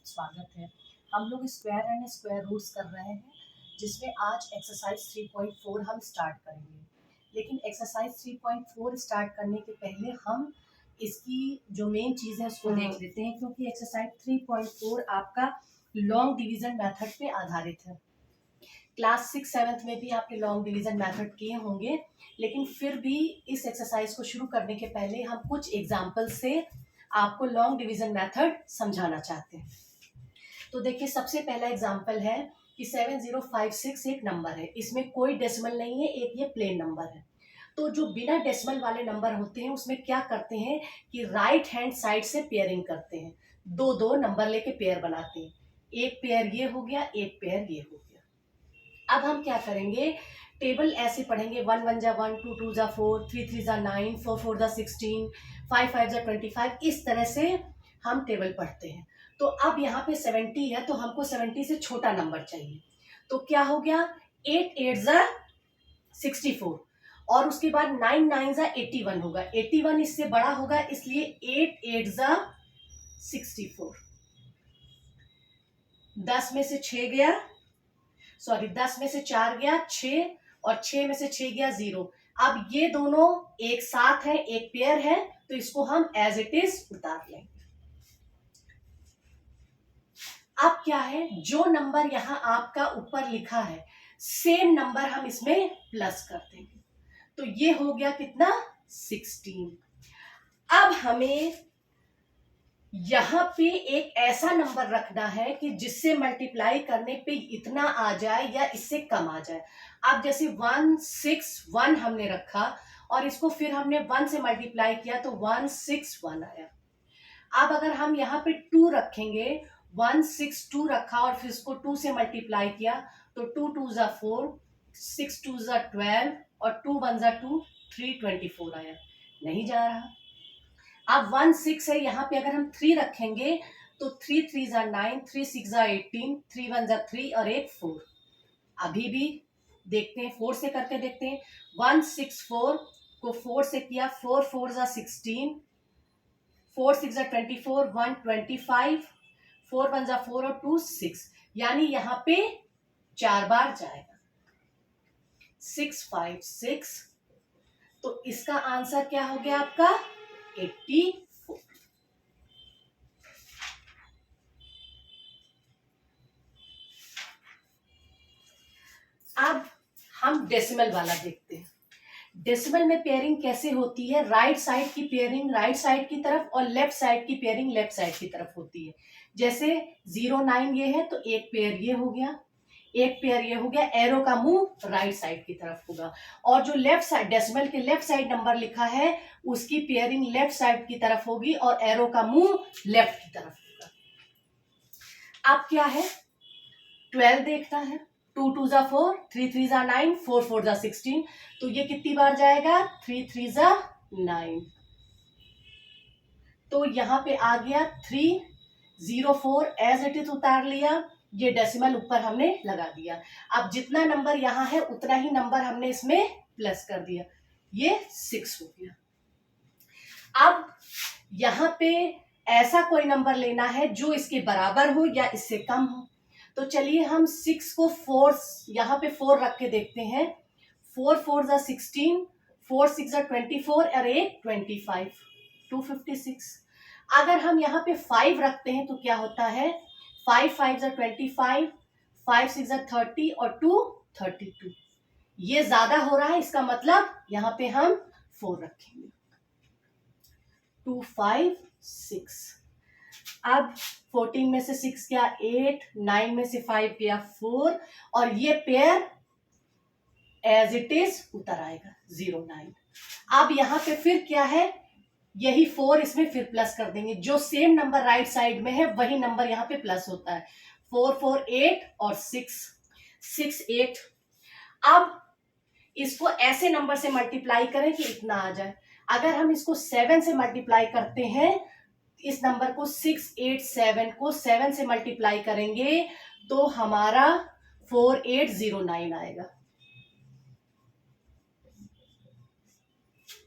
स्वागत है। हम लोग स्क्वायर एंड स्क्वायर रूट्स कर रहे हैं, जिसमें आज एक्सरसाइज 3.4 हम स्टार्ट करेंगे। लेकिन एक्सरसाइज 3.4 स्टार्ट करने के पहले हम इसकी जो मेन चीज़ है उसको देख लेते हैं, क्योंकि एक्सरसाइज 3.4 आपका लॉन्ग डिवीजन मेथड पे आधारित है। क्लास 6-7 में भी आपने लॉन्ग डिवीजन मेथड किए होंगे, लेकिन फिर भी इस एक्सरसाइज को शुरू करने के पहले हम कुछ एग्जाम्पल से आपको लॉन्ग डिवीजन मेथड समझाना चाहते हैं। तो देखिए, सबसे पहला एग्जाम्पल है कि 7056 एक नंबर है, इसमें कोई डेसिमल नहीं है, एक ये प्लेन नंबर है। तो जो बिना डेसिमल वाले नंबर होते हैं उसमें क्या करते हैं कि राइट हैंड साइड से पेयरिंग करते हैं, दो दो नंबर लेके पेयर बनाते हैं। एक पेयर ये हो गया, एक पेयर ये हो गया। अब हम क्या करेंगे, टेबल ऐसे पढ़ेंगे, 1 1 जा 1, 2 2 जा 4, 3 3 जा 9, 4 4 जा 16, 5 5 जा 25। इस तरह से हम टेबल पढ़ते हैं। तो अब यहाँ पे 70 है, तो हमको 70 से छोटा नंबर चाहिए। तो क्या हो गया, 8 8 जा 64 और उसके बाद 9 9 जा 81 होगा। 81 इससे बड़ा होगा, इसलिए 8 8 जा 64। 10 में से 6 गया, सॉरी 10 में से 4 गया 6, और 6 में से 6 गया 0। अब ये दोनों एक साथ है, एक पेयर है, तो इसको हम एज इट इज उतार लेंगे। अब क्या है, जो नंबर यहां आपका ऊपर लिखा है सेम नंबर हम इसमें प्लस कर देंगे। तो ये हो गया कितना, 16। अब हमें यहां पे एक ऐसा नंबर रखना है कि जिससे मल्टीप्लाई करने पे इतना आ जाए या इससे कम आ जाए। अब जैसे 161 हमने रखा और इसको फिर हमने 1 से मल्टीप्लाई किया तो 161 आया। अब अगर हम यहाँ पे 2 रखेंगे, 162 रखा और फिर इसको 2 से मल्टीप्लाई किया तो 2 2 जा 4, 6 2 जा 12 और 2 1 जा 2, 324 आया। नहीं जा रहा। अब 1 6 है, यहाँ पे अगर हम 3 रखेंगे तो 3 3 जा 9, 3 6 जा 18, 3 1 जा 3 और एक 4। अभी भी देखते हैं, 4 से करके देखते हैं। 164 को 4 से किया, 4 4 जा 16, 4 6 जा 24, 1 25, 4 1 जा 4 और 2 6, यानी यहाँ पे 4 बार जाएगा, 6 5 6। तो इसका आंसर क्या हो गया आपका, 84। अब हम डेसिमल वाला देखते हैं। डेसिमल में पेयरिंग कैसे होती है, राइट साइड की पेयरिंग राइट साइड की तरफ और लेफ्ट साइड की पेयरिंग लेफ्ट साइड की तरफ होती है। जैसे 0 9 ये है तो एक पेयर ये हो गया, एक पेयर ये हो गया, एरो का मुंह राइट साइड की तरफ होगा। और जो लेफ्ट साइड डेसिमल के लेफ्ट साइड नंबर लिखा है उसकी पेयरिंग लेफ्ट साइड की तरफ होगी और एरो का मुंह लेफ्ट की तरफ होगा। अब क्या है, 12 देखना है, 2 2 जा 4, 3 3 जा 9, 4 4 जा 16। तो ये कितनी बार जाएगा, 3 3 जा 9। तो यहाँ पे आ गया 304, एज इट इज उतार लिया। ये डेसिमल ऊपर हमने लगा दिया। अब जितना नंबर यहाँ है उतना ही नंबर हमने इसमें प्लस कर दिया, ये 6 हो गया। अब यहाँ पे ऐसा कोई नंबर लेना है जो इसके बराबर हो या इससे कम हो। तो चलिए हम 6 को 4, यहाँ पे 4 रख के देखते हैं। 4 4 जा 16, 4 6 जा 24 और एक 25, 256। अगर हम यहाँ पे 5 रखते हैं तो क्या होता है, 5 5 जा 25, 5 6 जा 30 और 2 32। ये ज्यादा हो रहा है, इसका मतलब यहाँ पे हम 4 रखेंगे, 2 5 6। अब 14 में से 6 गया 8, 9 में से 5 गया 4 और ये पेयर एज इट इज उतर आएगा, 0 9। अब यहाँ पे फिर क्या है, यही 4 इसमें फिर प्लस कर देंगे। जो सेम नंबर राइट साइड में है वही नंबर यहाँ पे प्लस होता है, 4 4 8 और 6 6 8। अब इसको ऐसे नंबर से मल्टीप्लाई करें कि इतना आ जाए। अगर हम इसको 7 से मल्टीप्लाई करते हैं, इस नंबर को 687 को 7 से मल्टीप्लाई करेंगे तो हमारा 4809 आएगा।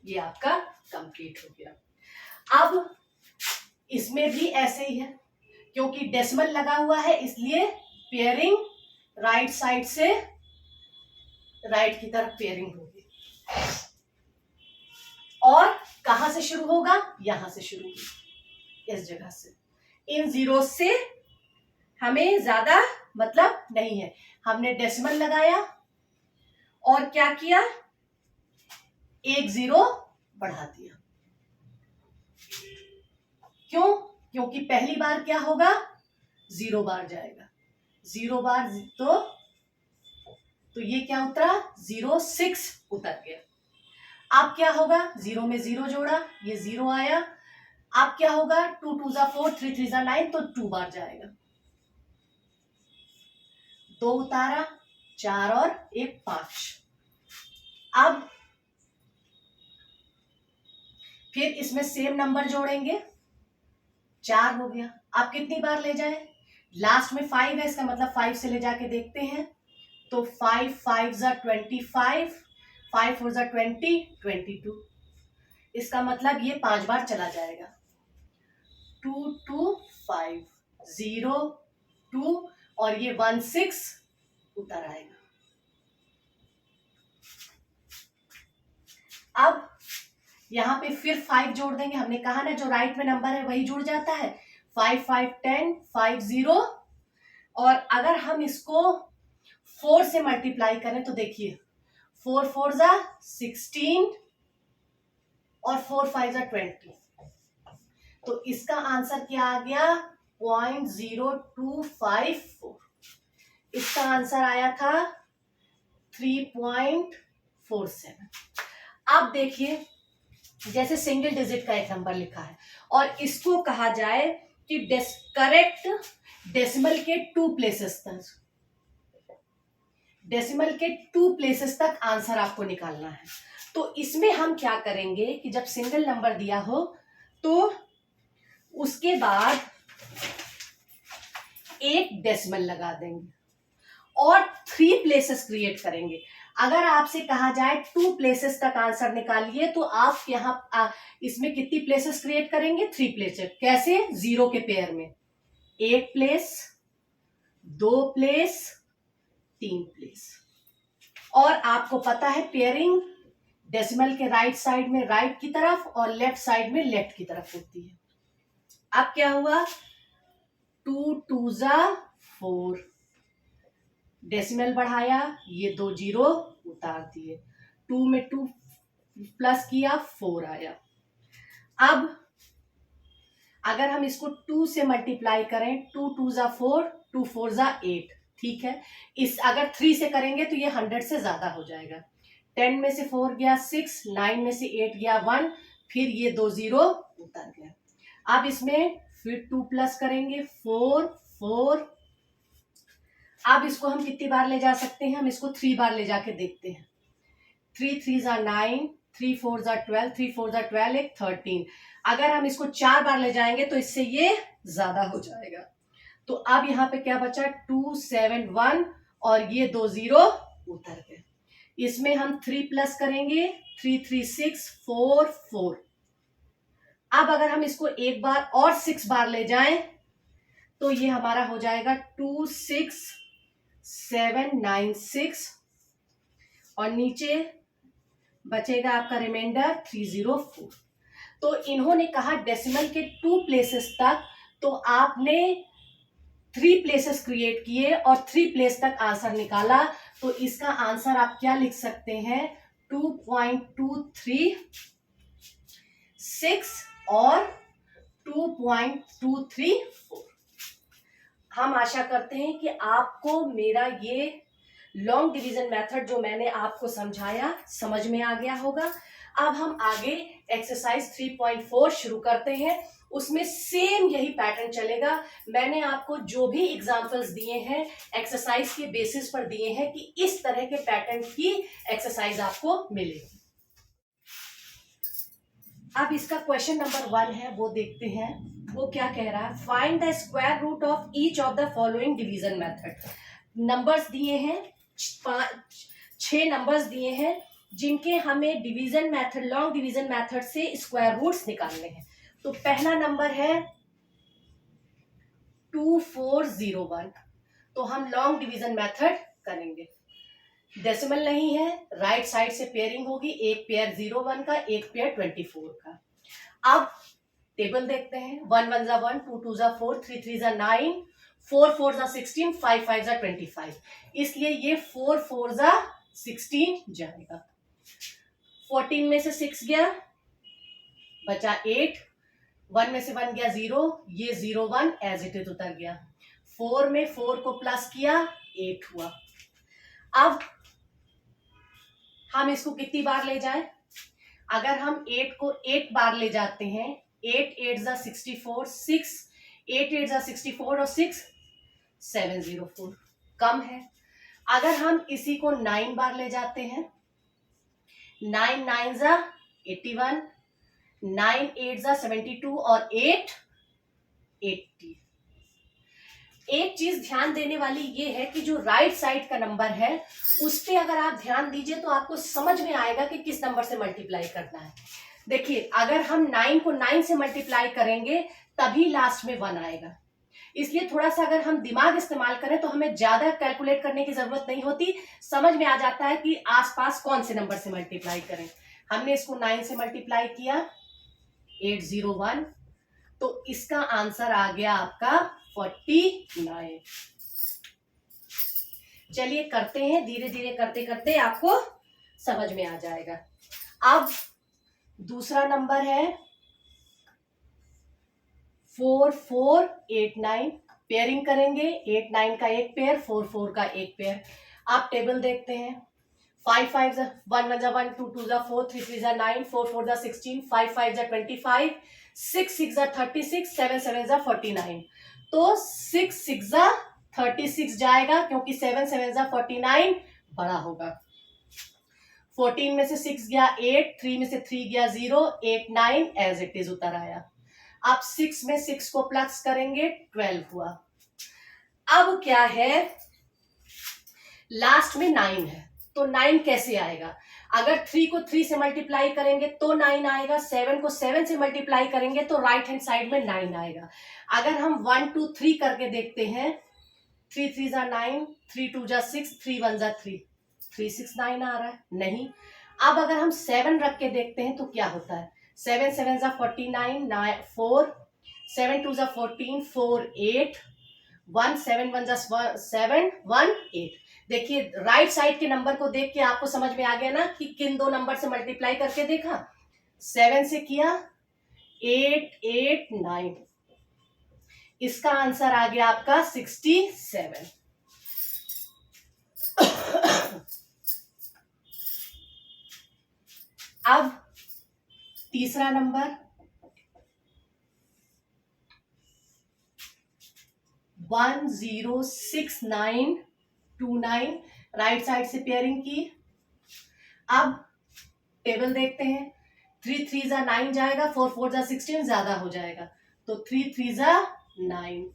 ये आपका कंप्लीट हो गया। अब इसमें भी ऐसे ही है, क्योंकि डेसिमल लगा हुआ है इसलिए पेयरिंग राइट साइड से राइट की तरफ पेयरिंग होगी। और कहां से शुरू होगा, यहां से शुरू होगी, इस जगह से। इन जीरो से हमें ज्यादा मतलब नहीं है, हमने डेसिमल लगाया और क्या किया, एक जीरो बढ़ा दिया। क्यों, क्योंकि पहली बार क्या होगा, 0 बार जाएगा, 0 बार तो ये क्या उतरा, 06 उतर गया। अब क्या होगा, 0 में 0 जोड़ा, ये 0 आया। अब क्या होगा, 2 2 जा 4, 3 3 जा 9, तो 2 बार जाएगा, 2 उतारा, 4 और 1 5। अब फिर इसमें सेम नंबर जोड़ेंगे, 4 हो गया। अब कितनी बार ले जाए, लास्ट में 5 है, इसका मतलब 5 से ले जाके देखते हैं। तो 5 5 जा 25, 5 4 जा 20, 22। इसका मतलब ये 5 बार चला जाएगा, 2 2 5 0 2 और ये 1 6 उतर आएगा। अब यहां पे फिर 5 जोड़ देंगे, हमने कहा ना जो राइट में नंबर है वही जुड़ जाता है। 5 5 10 5 0। और अगर हम इसको 4 से मल्टीप्लाई करें तो देखिए 4 4 जा 16 और 4 5 जा 20। तो इसका आंसर क्या आ गया, 0.0254। इसका आंसर आया था 3.47। अब देखिए जैसे सिंगल डिजिट का एक नंबर लिखा है और इसको कहा जाए कि करेक्ट डेसिमल के 2 प्लेसेस तक, डेसिमल के 2 प्लेसेस तक आंसर आपको निकालना है। तो इसमें हम क्या करेंगे कि जब सिंगल नंबर दिया हो तो उसके बाद एक डेसिमल लगा देंगे और 3 प्लेसेस क्रिएट करेंगे। अगर आपसे कहा जाए 2 प्लेसेस तक आंसर निकालिए तो आप यहाँ इसमें कितनी प्लेसेस क्रिएट करेंगे, 3 प्लेसेस। कैसे, 0 के पेयर में 1 प्लेस, 2 प्लेस, 3 प्लेस। और आपको पता है पेयरिंग डेसिमल के राइट साइड में राइट की तरफ और लेफ्ट साइड में लेफ्ट की तरफ होती है। अब क्या हुआ, 2 2 जा 4, डेसिमल बढ़ाया, ये 2 जीरो उतार दिए, 2 में 2 प्लस किया, 4 आया। अब अगर हम इसको 2 से मल्टीप्लाई करें, 2 2 जा 4, 2 4 जा 8, ठीक है। इस अगर 3 से करेंगे तो ये 100 से ज्यादा हो जाएगा। 10 में से 4 गया 6, 9 में से 8 गया 1, फिर ये 2 जीरो उतर गया। अब इसमें फिर 2 प्लस करेंगे, 4 4। अब इसको हम कितनी बार ले जा सकते हैं, हम इसको 3 बार ले जाके देखते हैं। 3 3 जा 9, 3 4 जा 12, 3 4 जा 12 एक 13। अगर हम इसको 4 बार ले जाएंगे तो इससे ये ज्यादा हो जाएगा। तो अब यहाँ पे क्या बचा, 2 7 1 और ये 2 जीरो उतर गए। इसमें हम 3 प्लस करेंगे, 3 3 6 4 4। अब अगर हम इसको एक बार और 6 बार ले जाएं तो ये हमारा हो जाएगा 2 6 7 9 6 और नीचे बचेगा आपका रिमाइंडर 304। तो इन्होंने कहा डेसिमल के 2 प्लेसेस तक, तो आपने 3 प्लेसेस क्रिएट किए और 3 प्लेस तक आंसर निकाला। तो इसका आंसर आप क्या लिख सकते हैं, 2.236 और 2.234। हम आशा करते हैं कि आपको मेरा ये लॉन्ग डिवीजन मेथड जो मैंने आपको समझाया समझ में आ गया होगा। अब हम आगे एक्सरसाइज 3.4 शुरू करते हैं। उसमें सेम यही पैटर्न चलेगा। मैंने आपको जो भी एग्जांपल्स दिए हैं एक्सरसाइज के बेसिस पर दिए हैं कि इस तरह के पैटर्न की एक्सरसाइज आपको मिलेगी। अब इसका क्वेश्चन नंबर 1 है, वो देखते हैं। वो क्या कह रहा है, find the square root of each of the following division method. Numbers दिए हैं, 6 नंबर्स दिए हैं जिनके हमें division method, long division method से स्क्वायर रूट्स निकालने हैं। तो पहला नंबर है 2401। तो हम लॉन्ग डिवीजन मेथड करेंगे। डेसिमल नहीं है, राइट साइड से पेयरिंग होगी, एक पेयर 01 का, एक पेयर 24 का। अब टेबल देखते हैं। 1 1 जा 1, 2 2 जा 4, 3 3 जा 9, 4 4 जा 16, 5 5 जा 25। इसलिए ये 4 4 जा 16 जाएगा। 14 में से 6 गया, बचा 8, 1 में से 1 गया 0, ये 0 1 एज इट इज उतर गया। 4 में 4 को प्लस किया, 8 हुआ। अब हम इसको कितनी बार ले जाएं? अगर हम 8 को 8 बार ले जाते हैं, 8 8 जा 64, 6 8 8 जा 64 और 6 704, कम है। अगर हम इसी को 9 बार ले जाते हैं, 9 9 जा 81, 9 8 जा 72 और 8 80। एक चीज ध्यान देने वाली ये है कि जो राइट साइड का नंबर है उस पे अगर आप ध्यान दीजिए तो आपको समझ में आएगा कि किस नंबर से मल्टीप्लाई करना है। देखिए, अगर हम 9 को 9 से मल्टीप्लाई करेंगे तभी लास्ट में 1 आएगा। इसलिए थोड़ा सा अगर हम दिमाग इस्तेमाल करें तो हमें ज्यादा कैलकुलेट करने की जरूरत नहीं होती, समझ में आ जाता है कि आसपास कौन से नंबर से मल्टीप्लाई करें। हमने इसको 9 से मल्टीप्लाई किया, 801, तो इसका आंसर आ गया आपका 49। चलिए करते हैं, धीरे धीरे करते करते आपको समझ में आ जाएगा। अब दूसरा नंबर है 4489। पेयरिंग करेंगे, 8 9 का एक पेयर, 4 4 का एक पेयर। आप टेबल देखते हैं। 5 5 1 1 जा 1, 2 2 जा 4, 3 3 जा 9, 4 4 जा 16, 5 5 जा 25, 6 6 जा 36, 7 7 जा 49। तो 6 6 जा 36 जाएगा क्योंकि 7 7 जा 49 बड़ा होगा। 14 में से 6 गया 8, 3 में से 3 गया 0, 8 9 एज इट इज उतर आया। अब 6 में 6 को प्लस करेंगे, 12 हुआ। अब क्या है, लास्ट में 9 है, तो 9 कैसे आएगा? अगर 3 को 3 से मल्टीप्लाई करेंगे तो 9 आएगा, 7 को 7 से मल्टीप्लाई करेंगे तो राइट हैंड साइड में 9 आएगा। अगर हम 1 2 3 करके देखते हैं, 3 3 जा 9, 3 2 जा 6, 3 1 जा 3, 3 6 9 आ रहा है? नहीं। अब अगर हम 7 रख के देखते हैं तो क्या होता है? 7 7 जा 49, 4, 7 2 जा 14, 4 8, 1 7 1 जा 7, 1 8। देखिए, राइट साइड के नंबर को देख के आपको समझ में आ गया ना कि किन दो नंबर से मल्टीप्लाई करके देखा। 7 से किया, 8 8 9, इसका आंसर आ गया आपका 67। अब तीसरा नंबर 106929, राइट साइड से पेयरिंग की। अब टेबल देखते हैं। 3 3 जा 9 जाएगा, 4 4 जा 16 ज्यादा हो जाएगा, तो 3 3 जा 9,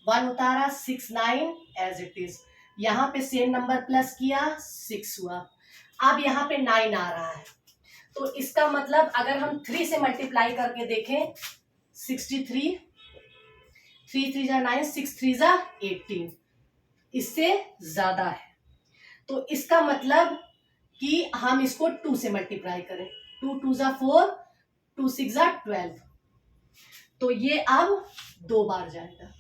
1 उतारा, 6 9 एज इट इज। यहां पे सेम नंबर प्लस किया, 6 हुआ। अब यहाँ पे 9 आ रहा है, तो इसका मतलब अगर हम 3 से मल्टीप्लाई करके देखें, 63, 3 3 जा 9, 6 3 जा 18, इससे ज्यादा है। तो इसका मतलब कि हम इसको 2 से मल्टीप्लाई करें, 2 2 जा 4, 2 6 जा 12, तो ये अब 2 बार जाएगा।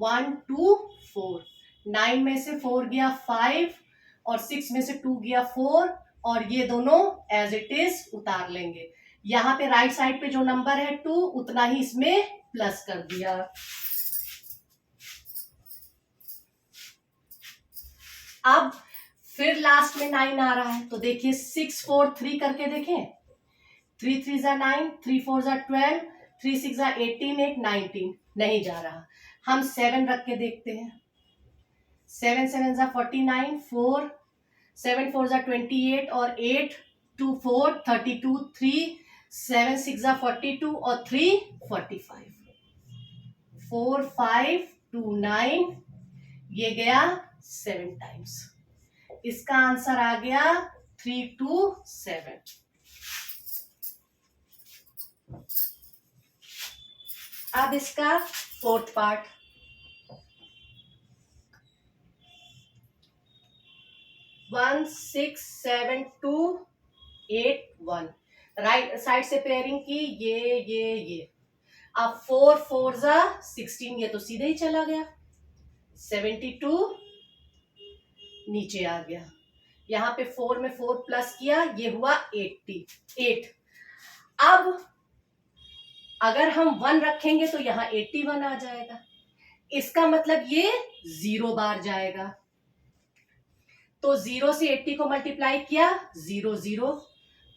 1 2 4, 9 में से 4 गया 5 और 6 में से 2 गया 4, और ये दोनों एज इट इज उतार लेंगे। यहाँ पे राइट साइड पे जो नंबर है 2, उतना ही इसमें प्लस कर दिया। अब फिर लास्ट में 9 आ रहा है, तो देखिए 6 4 3 करके देखें। 3 3 जा 9, 3 4 जा 12, 3 6 जा 18, 8 19, नहीं जा रहा। हम 7 रख के देखते हैं। 7 7 जा 49, 4 7 4 जा 28 और 8 2 4 32, 3 7 6 जा 42 और 3 45, 4 5 2 9, ये गया 7 टाइम्स। इसका आंसर आ गया 327। अब इसका फोर्थ पार्ट, 16728 1, राइट साइड से पेयरिंग की, ये अब 4 4 जा 16, ये तो सीधे ही चला गया, 72 नीचे आ गया, यहाँ पे 4 में 4 प्लस किया, ये हुआ 88। अब अगर हम 1 रखेंगे तो यहाँ 81 आ जाएगा, इसका मतलब ये 0 बार जाएगा, तो 0 से 80 को मल्टीप्लाई किया, 0 0,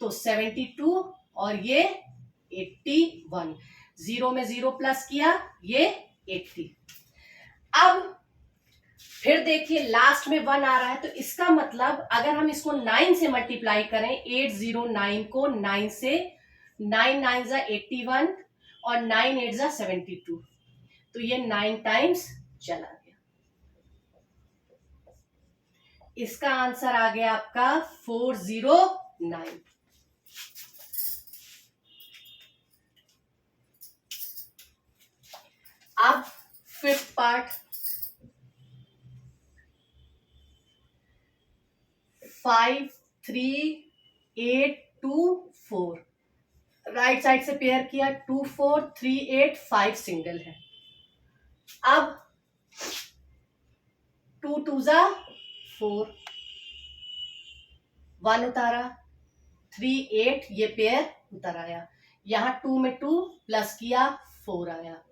तो 72 और ये 81, 0 में 0 प्लस किया, ये 80। अब फिर देखिए लास्ट में 1 आ रहा है, तो इसका मतलब अगर हम इसको 9 से मल्टीप्लाई करें, 809 को 9 से, 9 9 जा 81 और 9 8 जा 72, तो ये 9 टाइम्स चला गया। इसका आंसर आ गया आपका 409। अब फिफ्थ पार्ट, 5 3 8 2 4, राइट साइड से पेयर किया, 2 4 3 8 5 सिंगल है। अब 2 2 जा 4, 1 उतारा, 3 8, ये पेयर उतर आया, यहाँ 2 में 2 प्लस किया, 4 आया।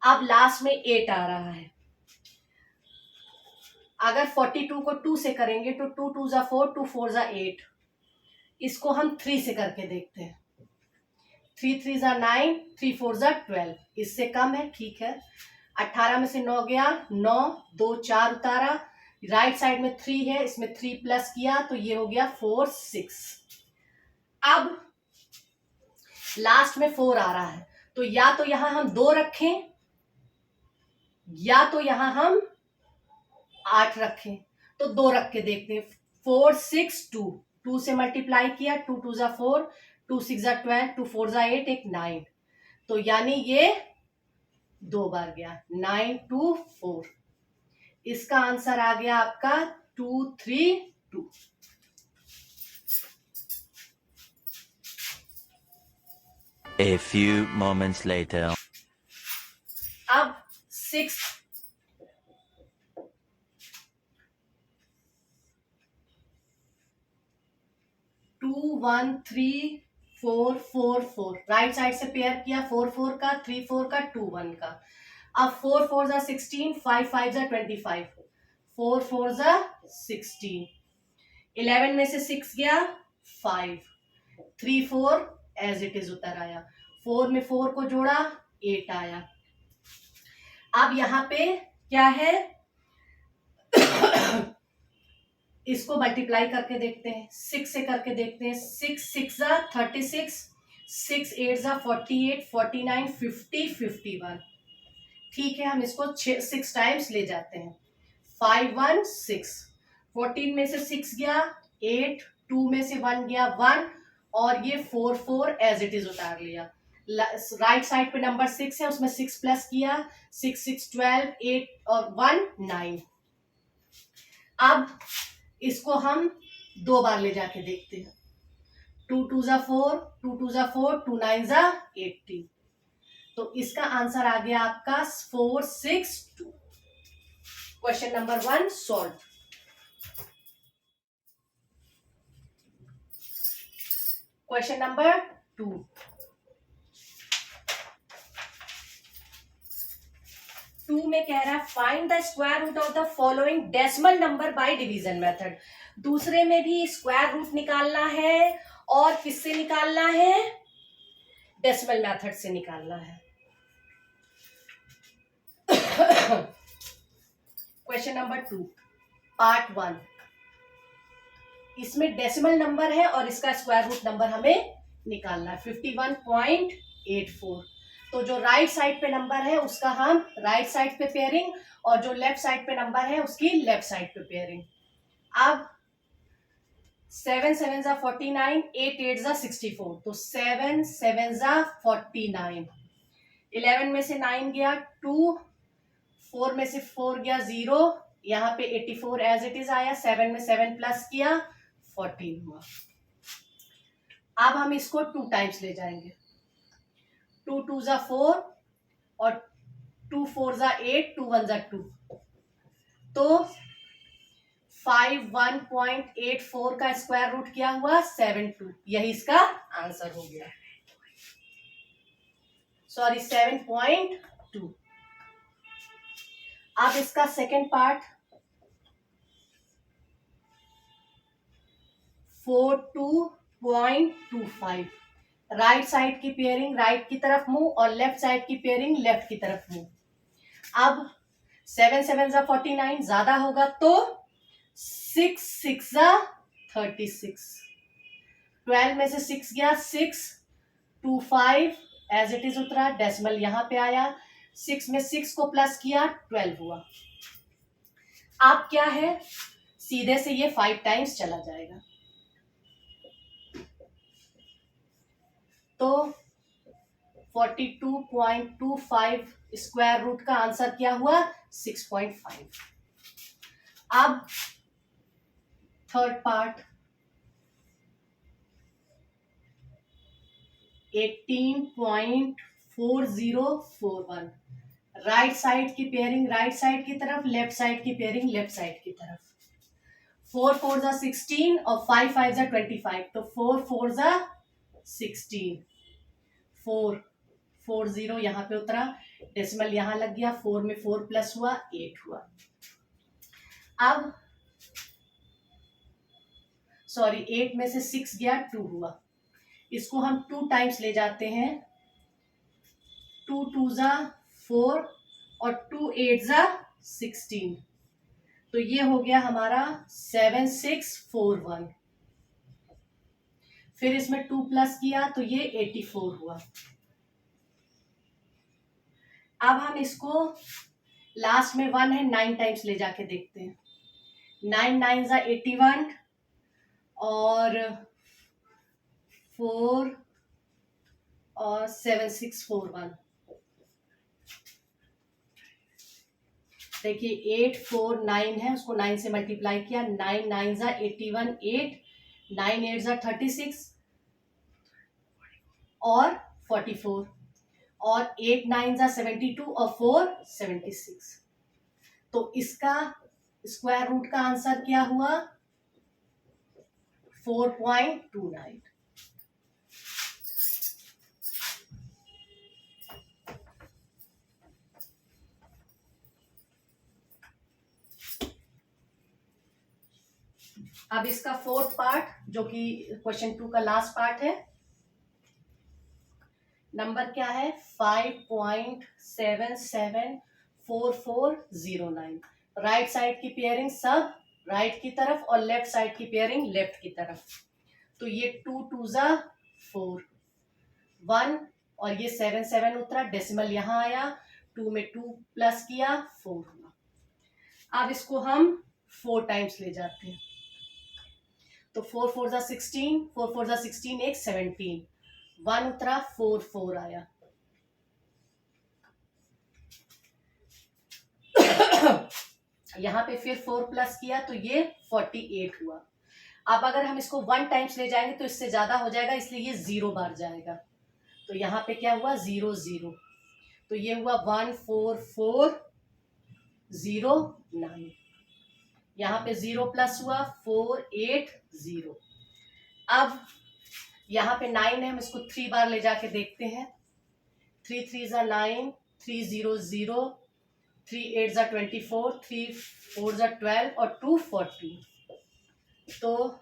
अब लास्ट में 8 आ रहा है, अगर 42 को 2 से करेंगे तो 2 2 जा 4, 2 4 जा 8, इसको हम 3 से करके देखते हैं, 3 3 जा 9, 3 4 जा 12, इससे कम है, ठीक है। 18 में से 9 गया, 9 2 4 उतारा, राइट साइड में 3 है, इसमें 3 प्लस किया, तो ये हो गया 4 6। अब लास्ट में 4 आ रहा है, तो या तो यहां हम 2 रखें या तो यहां हम 8 रखें, तो 2 रख के देखते हैं। 4 6 2, 2 से मल्टीप्लाई किया, 2 2 जा 4, 2 6 जा 12, 2 4 जा 8, एक 9, तो यानी ये 2 बार गया, 9 2 4। इसका आंसर आ गया आपका 2 3 2। A few moments later. अब 6 2 1 3 4 4 4, राइट साइड से पेयर किया, 4 4 का, 3 4 का, 2 1 का। अब 4 4 जा 16, 5 5 जा 25, 4 4 जा 16, 11 में से 6 गया, 5, 3 4 एज इट इज उतर आया, 4 में 4 को जोड़ा, 8 आया। अब यहाँ पे क्या है इसको मल्टीप्लाई करके देखते हैं, 6 से करके देखते हैं, 6 6 जा 36, 6 8 जा 48, 49 50 51, ठीक है। हम इसको 6 टाइम्स ले जाते हैं, 5 1 6, 14 में से 6 गया, 8, 2 में से 1 गया, 1, और ये 4 4 एज इट इज उतार लिया। राइट साइड पे नंबर 6 है, उसमें 6 प्लस किया, 6 6 12, 8 और 1 9। अब इसको हम 2 बार ले जाके देखते हैं, 2 2 जा 4, 2 2 जा 4, 2 9 जा 18, तो इसका आंसर आ गया आपका 4 6 2। Question number 1 solve. Question number 2, में कह रहा है find the square root of the following decimal number by division method. दूसरे में भी स्क्वायर रूट निकालना है, और किससे निकालना है, डेसिमल मेथड से निकालना है। क्वेश्चन नंबर 2 पार्ट 1, इसमें डेसिमल नंबर है और इसका स्क्वायर रूट नंबर हमें निकालना है, 51.84। तो जो राइट साइड पे नंबर है उसका हम राइट साइड पे पेयरिंग, और जो लेफ्ट साइड पे नंबर है उसकी लेफ्ट साइड पे पेयरिंग। अब 7 7 जा 49, 8 8 जा 64, तो 7 7 जा 49, 11 में से 9 गया 2, 4 में से 4 गया 0, यहाँ पे 84 एज इट इज आया, 7 में 7 प्लस किया 14 हुआ। अब हम इसको 2 टाइम्स ले जाएंगे, 2 2 जा 4 और 2 4 जा 8, 2 1 जा 2, तो 51.84 का स्क्वायर रूट क्या हुआ 72, यही इसका आंसर हो गया, सॉरी 7.2। अब इसका सेकेंड पार्ट 42.25, राइट साइड की पेयरिंग राइट की तरफ मूव और लेफ्ट साइड की पेयरिंग लेफ्ट की तरफ मूव। अब 7 7 जा 49 ज्यादा होगा तो 6 6 जा 36, 12 में से 6 गया 6, 2 5 एज इट इज उतरा, डेसिमल यहां पे आया, 6 में 6 को प्लस किया 12 हुआ। अब क्या है, सीधे से ये 5 टाइम्स चला जाएगा, तो 42.25 स्क्वायर रूट का आंसर क्या हुआ 6.5। अब थर्ड पार्ट 18.4041, राइट साइड की पेयरिंग राइट साइड की तरफ, लेफ्ट साइड की पेयरिंग लेफ्ट साइड की तरफ। 4 4 जा 16 और 5 5 जा 25, तो 4 4 जा 16, 4 4 0 यहाँ पे उतरा, डेसिमल यहाँ लग गया, 4 में 4 प्लस हुआ 8 हुआ। अब सॉरी 8 में से 6 गया 2 हुआ, इसको हम 2 टाइम्स ले जाते हैं, 2 2 जा 4 और 2 8 जा 16, तो ये हो गया हमारा 7641, फिर इसमें 2 प्लस किया तो ये 84 हुआ। अब हम इसको लास्ट में 1 है 9 टाइम्स ले जाके देखते हैं, 9 9 जा 81 और 4 और 7641, देखिए 849 है, उसको 9 से मल्टीप्लाई किया, 9 9 जा 81 8, 9 8 जा 36 और 44 और 8 9 जा 72 और 4 76, तो इसका स्क्वायर रूट का आंसर क्या हुआ 4.29। अब इसका फोर्थ पार्ट जो कि क्वेश्चन 2 का लास्ट पार्ट है, नंबर क्या है 5.774409, राइट साइड की पेयरिंग सब राइट की तरफ और लेफ्ट साइड की पेयरिंग लेफ्ट की तरफ, तो ये 2 2 जा 4 1 और ये 7 7 उतरा, डेसिमल यहाँ आया, 2 में 2 प्लस किया 4 हुआ। अब इसको हम 4 टाइम्स ले जाते हैं, तो 4 4 जा 16, 4 4 जा 16 एक 17, 1 उतरा 4 4 आया, यहाँ पे फिर 4 प्लस किया तो ये 48 हुआ। अब अगर हम इसको 1 टाइम्स ले जाएंगे तो इससे ज्यादा हो जाएगा, इसलिए ये 0 बार जाएगा, तो यहाँ पे क्या हुआ 0 0, तो ये हुआ 14409, यहाँ पे 0 प्लस हुआ 480। अब यहाँ पे 9 है, हम इसको 3 बार ले जाके देखते हैं, 3 3 जा 9, 3 0 0, 3 8 जा 24, 3 4 जा 12 और 2 40, तो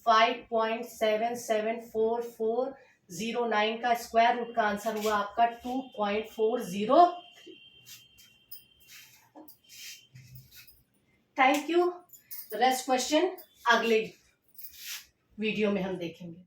5.774409 का स्क्वायर रूट का आंसर हुआ आपका 2.403। Thank you. रेस्ट क्वेश्चन अगले वीडियो में हम देखेंगे।